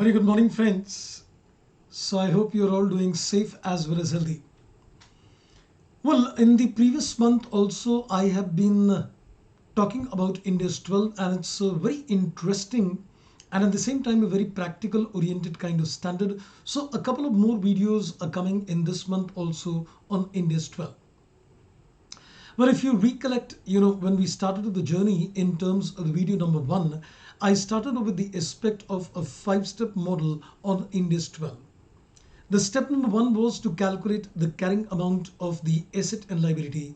Very good morning, friends. So I hope you're all doing safe as well as healthy. Well, in the previous month also, I have been talking about India's 12, and it's a very interesting and at the same time a very practical oriented kind of standard. So a couple of more videos are coming in this month also on India's 12. Well, if you recollect, when we started the journey in terms of the video number 1, I started with the aspect of a 5-step model on India's 12. The step number 1 was to calculate the carrying amount of the asset and liability.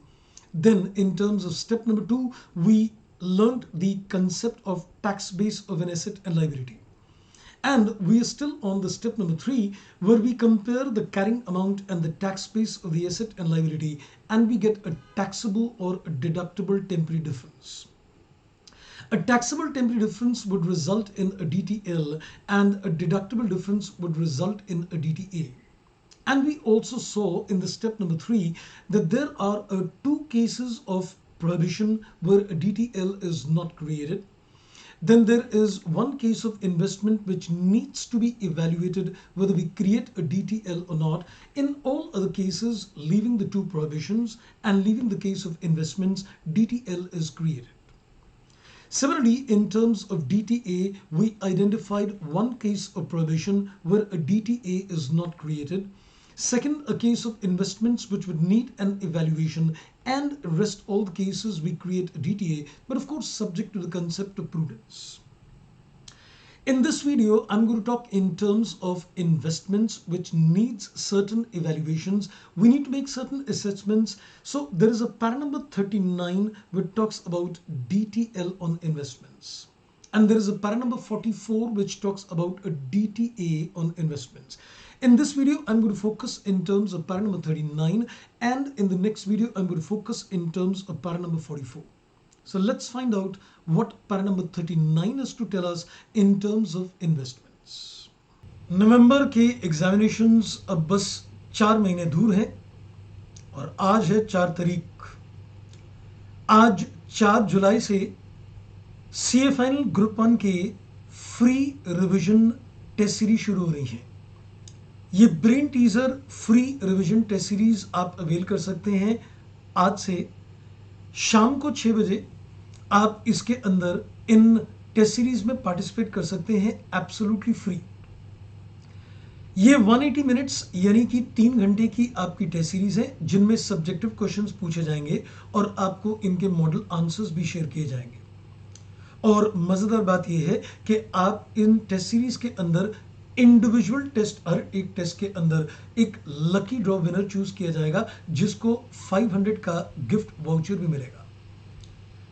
Then in terms of step number 2, we learned the concept of tax base of an asset and liability. And we are still on the step number 3, where we compare the carrying amount and the tax base of the asset and liability, and we get a taxable or a deductible temporary difference. A taxable temporary difference would result in a DTL, and a deductible difference would result in a DTA. And we also saw in the step number 3 that there are 2 cases of prohibition where a DTL is not created. Then there is one case of investment which needs to be evaluated whether we create a DTL or not. In all other cases, leaving the 2 prohibitions and leaving the case of investments, DTL is created. Similarly, in terms of DTA, we identified one case of prohibition where a DTA is not created. Second, a case of investments which would need an evaluation, and rest all the cases we create a DTA, but of course subject to the concept of prudence. In this video, I'm going to talk in terms of investments which needs certain evaluations. We need to make certain assessments. So there is a para number 39 which talks about DTL on investments. And there is a para number 44 which talks about a DTA on investments. In this video, I'm going to focus in terms of para number 39, and in the next video, I'm going to focus in terms of para number 44. So let's find out what para number 39 is to tell us in terms of investments. नवंबर के examinations अब बस 4 महीने दूर हैं और आज है 4 तारीख. आज 4 जुलाई से सीए फाइनल ग्रुप 1 के फ्री रिवीजन टेस्ट सीरीज शुरू हो रही है. ये brain teaser free revision test series आप अवेल कर सकते हैं. आज से शाम को 6 बजे आप इसके अंदर इन टेस्ट सीरीज में पार्टिसिपेट कर सकते हैं एब्सोल्युटली फ्री. ये 180 मिनट्स यानी कि 3 घंटे की आपकी टेस्ट सीरीज है, जिनमें सब्जेक्टिव क्वेश्चंस पूछे जाएंगे और आपको इनके मॉडल आंसर्स भी शेयर किए जाएंगे. और मजेदार बात यह है कि आप इन टेस्ट सीरीज के अंदर इंडिविजुअल टेस्ट, हर एक टेस्ट के अंदर एक लकी ड्रॉ विनर चूज किया जाएगा, जिसको 500 का गिफ्ट वाउचर भी मिलेगा.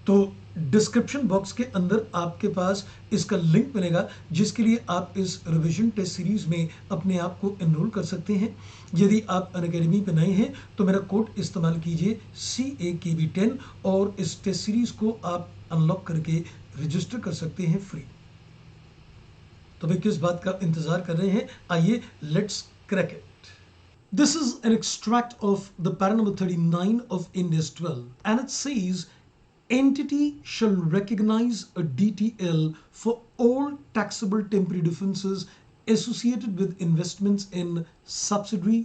तो डिस्क्रिप्शन बॉक्स के अंदर आपके पास इसका लिंक मिलेगा, जिसके लिए आप इस रिवीजन टेस्ट सीरीज में अपने आप को एनरोल कर सकते हैं. यदि आप अनअकैडमी पे नए हैं तो मेरा कोड इस्तेमाल कीजिए CAKB10 और इस टेस्ट सीरीज को आप अनलॉक करके रजिस्टर कर सकते हैं फ्री. तो भाई किस बात का इंतजार कर रहे हैं? आइए let's crack it. This is an extract of the para number 39 of India's 12, and it says entity shall recognize a DTL for all taxable temporary differences associated with investments in subsidiary,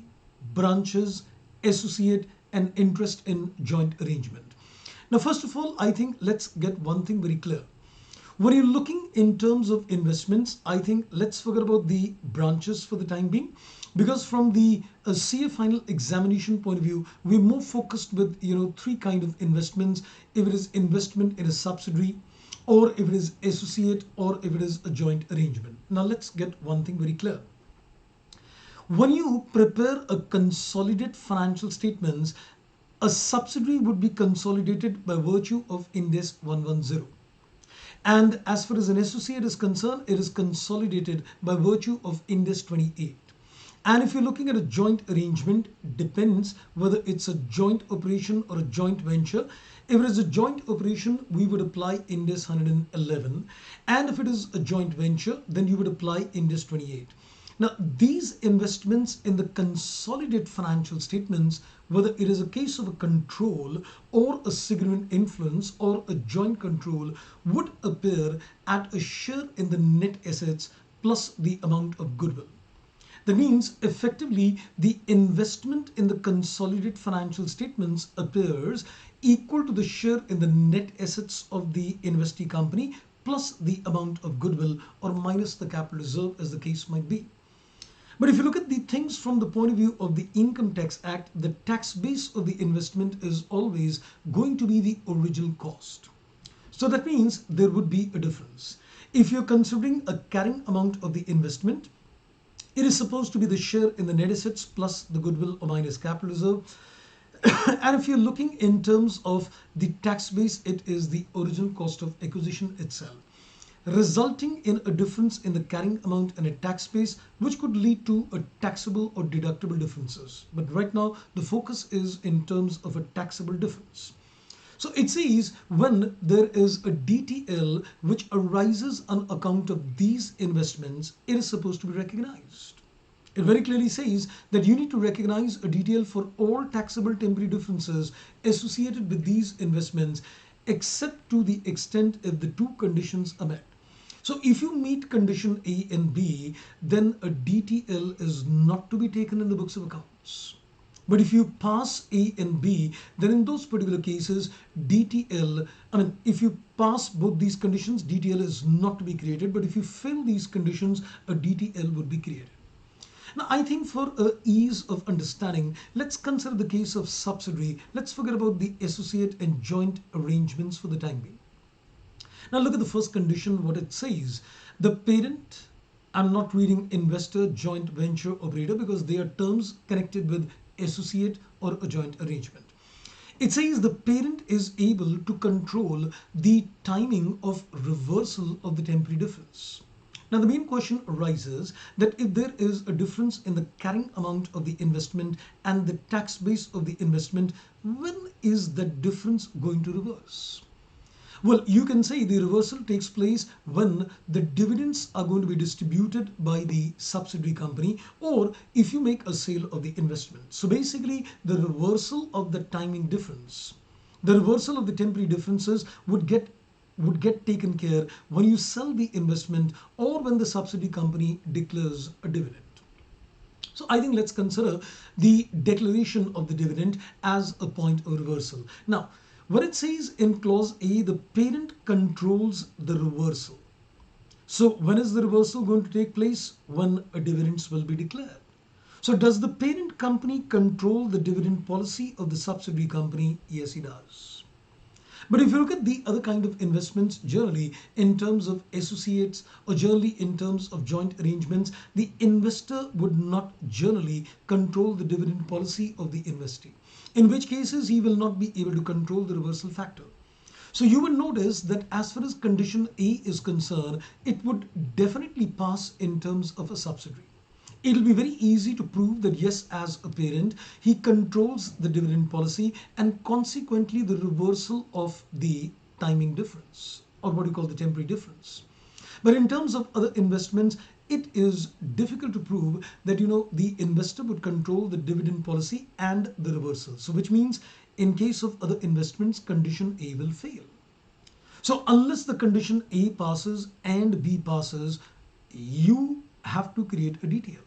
branches, associate, and interest in joint arrangement. Now, first of all, I think let's get one thing very clear. When you're looking in terms of investments, I think let's forget about the branches for the time being, because from the CA final examination point of view, we're more focused with 3 kind of investments. If it is investment in a subsidiary, or if it is associate, or if it is a joint arrangement. Now let's get one thing very clear. When you prepare a consolidated financial statements, a subsidiary would be consolidated by virtue of Ind AS 110. And as far as an associate is concerned, it is consolidated by virtue of Ind AS 28. And if you're looking at a joint arrangement, depends whether it's a joint operation or a joint venture. If it is a joint operation, we would apply Ind AS 111. And if it is a joint venture, then you would apply Ind AS 28. Now, these investments in the consolidated financial statements, whether it is a case of a control or a significant influence or a joint control, would appear at a share in the net assets plus the amount of goodwill. That means effectively the investment in the consolidated financial statements appears equal to the share in the net assets of the investee company plus the amount of goodwill or minus the capital reserve as the case might be. But if you look at the things from the point of view of the Income Tax Act, the tax base of the investment is always going to be the original cost. So that means there would be a difference. If you're considering a carrying amount of the investment, it is supposed to be the share in the net assets plus the goodwill or minus capital reserve. And if you're looking in terms of the tax base, it is the original cost of acquisition itself, resulting in a difference in the carrying amount and a tax base, which could lead to a taxable or deductible differences. But right now, the focus is in terms of a taxable difference. So it says when there is a DTL which arises on account of these investments, it is supposed to be recognized. It very clearly says that you need to recognize a DTL for all taxable temporary differences associated with these investments, except to the extent if the two conditions are met. So if you meet condition A and B, then a DTL is not to be taken in the books of accounts. But if you pass A and B, then in those particular cases, if you pass both these conditions, DTL is not to be created. But if you fail these conditions, a DTL would be created. Now, I think for ease of understanding, let's consider the case of subsidiary. Let's forget about the associate and joint arrangements for the time being. Now, look at the first condition, what it says. The parent, I'm not reading investor, joint venture, operator, because they are terms connected with associate or a joint arrangement. It says the parent is able to control the timing of reversal of the temporary difference. Now the main question arises that if there is a difference in the carrying amount of the investment and the tax base of the investment, when is that difference going to reverse? Well, you can say the reversal takes place when the dividends are going to be distributed by the subsidiary company, or if you make a sale of the investment. So basically, the reversal of the timing difference, the reversal of the temporary differences would get taken care when you sell the investment or when the subsidiary company declares a dividend. So I think let's consider the declaration of the dividend as a point of reversal. Now, when it says in clause A, the parent controls the reversal. So when is the reversal going to take place? When a dividends will be declared. So does the parent company control the dividend policy of the subsidiary company? Yes, it does. But if you look at the other kind of investments, generally in terms of associates or generally in terms of joint arrangements, the investor would not generally control the dividend policy of the investee, in which cases he will not be able to control the reversal factor. So you will notice that as far as condition A is concerned, it would definitely pass in terms of a subsidiary. It will be very easy to prove that yes, as a parent, he controls the dividend policy and consequently the reversal of the timing difference, or what you call the temporary difference. But in terms of other investments, it is difficult to prove that the investor would control the dividend policy and the reversal. So which means in case of other investments, condition A will fail. So unless the condition A passes and B passes, you have to create a DTL.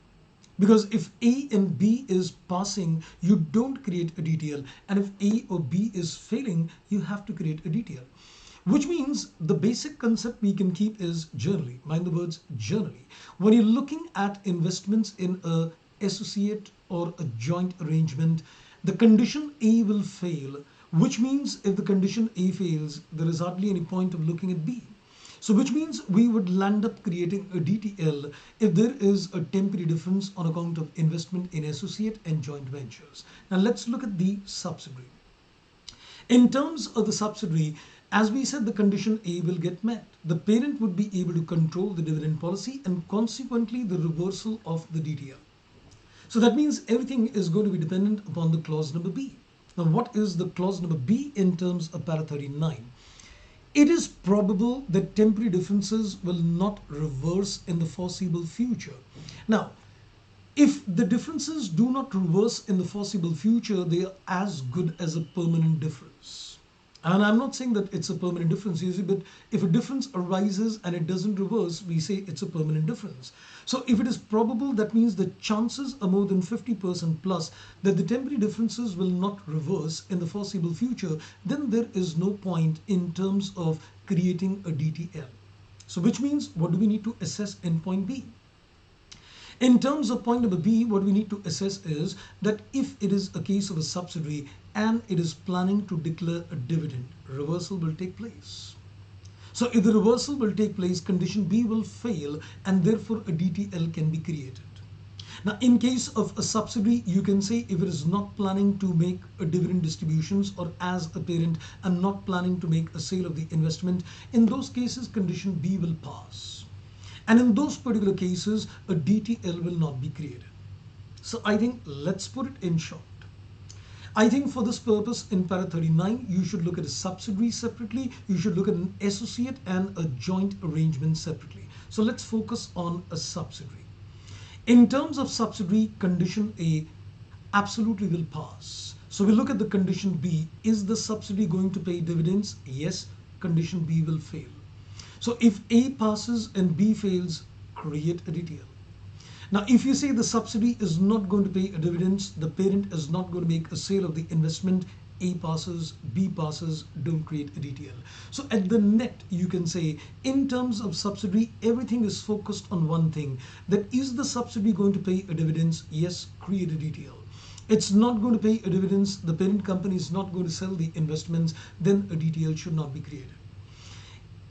Because if A and B is passing, you don't create a DTL. And if A or B is failing, you have to create a DTL. Which means the basic concept we can keep is generally, mind the words generally. When you're looking at investments in a associate or a joint arrangement, the condition A will fail, which means if the condition A fails, there is hardly any point of looking at B. So which means we would land up creating a DTL if there is a temporary difference on account of investment in associate and joint ventures. Now let's look at the subsidiary. In terms of the subsidiary, as we said, the condition A will get met. The parent would be able to control the dividend policy and consequently the reversal of the DTL. So that means everything is going to be dependent upon the clause number B. Now what is the clause number B in terms of para 39? It is probable that temporary differences will not reverse in the foreseeable future. Now, if the differences do not reverse in the foreseeable future, they are as good as a permanent difference. And I'm not saying that it's a permanent difference, you see, but if a difference arises and it doesn't reverse, we say it's a permanent difference. So if it is probable, that means the chances are more than 50% plus that the temporary differences will not reverse in the foreseeable future, then there is no point in terms of creating a DTL. So which means, what do we need to assess in point B? In terms of point number B, what we need to assess is that if it is a case of a subsidiary and it is planning to declare a dividend, reversal will take place. So if the reversal will take place, condition B will fail and therefore a DTL can be created. Now, in case of a subsidiary, you can say if it is not planning to make a dividend distributions, or as a parent, I'm not planning to make a sale of the investment, in those cases, condition B will pass. And in those particular cases, a DTL will not be created. So I think let's put it in short. I think for this purpose in para 39, you should look at a subsidiary separately. You should look at an associate and a joint arrangement separately. So let's focus on a subsidiary. In terms of subsidiary, condition A absolutely will pass. So we look at the condition B. Is the subsidiary going to pay dividends? Yes. Condition B will fail. So if A passes and B fails, create a DTL. Now, if you say the subsidy is not going to pay a dividends, the parent is not going to make a sale of the investment, A passes, B passes, don't create a DTL. So at the net, you can say in terms of subsidy, everything is focused on one thing, that is the subsidy going to pay a dividends? Yes, create a DTL. It's not going to pay a dividends, the parent company is not going to sell the investments, then a DTL should not be created.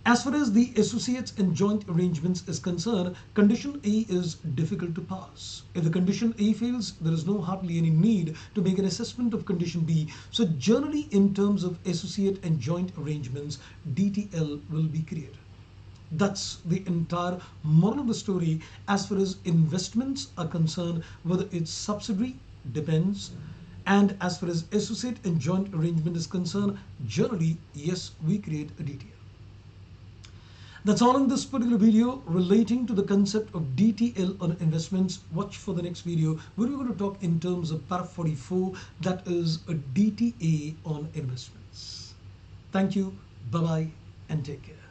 As far as the associates and joint arrangements is concerned, condition A is difficult to pass. If the condition A fails, there is no hardly any need to make an assessment of condition B. So generally in terms of associate and joint arrangements, DTL will be created. That's the entire moral of the story as far as investments are concerned, whether it's subsidiary, depends. And as far as associate and joint arrangement is concerned, generally, yes, we create a DTL. That's all in this particular video relating to the concept of DTL on investments. Watch for the next video where we're going to talk in terms of para 44, that is a DTA on investments. Thank you, bye-bye, and take care.